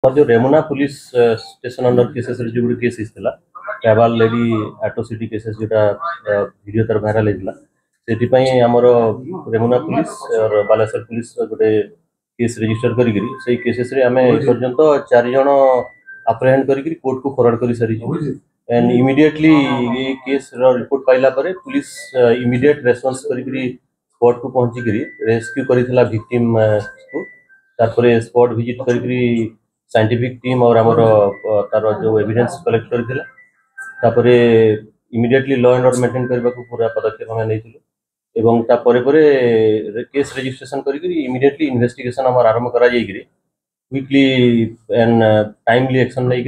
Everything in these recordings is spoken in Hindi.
और जो Remuna police station under cases जो गुड केस हिस्ला ट्रैवल लेडी एट्रोसिटी केसेस जोटा वीडियो तार वायरल हेला सेति आमर रेमुना पुलिस और बालेश्वर पुलिस गोटे केस रजिस्टर करी से केसेस रे आमे पर्यंत 4 जण अप्रहेंड करी कोर्ट को फॉरवर्ड कर सारी एंड इमीडिएटली ये केस रिपोर्ट पाइला परे पुलिस इमीडिएट रेस्पॉन्स करी स्पॉट को पहुंची रेस्क्यू करिथिला विक्टिम को तारपरे स्पॉट विजिट करी साइंटिफिक टीम और आमर तार जो एविडेंस कलेक्ट करथिला तापरे immediately law and order maintain करबा को पूरा पदक्षेप हमें नैथिलु एवं तापरे परे केस रजिस्ट्रेशन करी इमीडिएटली इन्वेस्टिगेशन हमर आरंभ करा जाई क्विकली एंड टाइमली एक्शन नहीं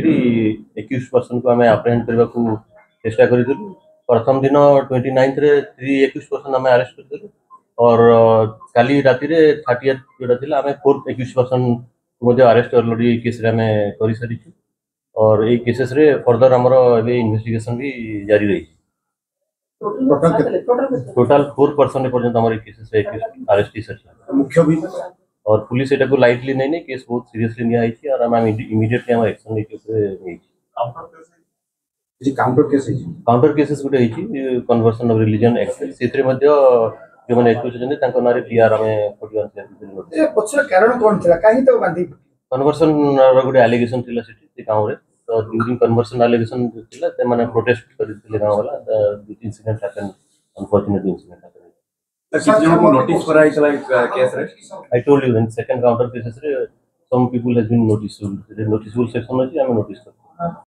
एक्यूज पर्सन को हमें अप्रहेंड करने को चेष्टा करूँ प्रथम दिन 29 रे 3 एक्यूज पर्सन हमें अरेस्ट कर और काली राति रे 30th जोटा थिला हमें 4th एक्यूज पर्सन को अरेस्ट ऑलरेडी केस रे हमें करि सारी और ये केसेस रे फर्दर हमरो एबे इन्वेस्टिगेशन भी जारी रही टोटल 4 पर्सन पर्यंत हमारे केसेस रे अरेस्ट ही सर मुख्य भी और पुलिस एटा को लाइटली नहीं केस बहुत सीरियसली निया आइछि और हम इमीडिएटली हम एक्शन लेके ऊपर नहीं counter cases Gute हिछि conversion of religion act सेतरे मध्ये जो माने एक्यूज जने तांको नारे पीआर हमें 41 से ए पछर कारण कोन थिला काहे तो बांधी कन्वर्सन रो गुटे एलिगेशन थिला सिटी गांव रे तो ड्यूरिंग कन्वर्सन एलिगेशन थिला ते माने प्रोटेस्ट करिथिले गांव वाला the incident happened unfortunate incident happened कितने को नोटिस कराई चला केस रे I told you in second counter cases some people has been noticeable section अछि हमें नोटिस कर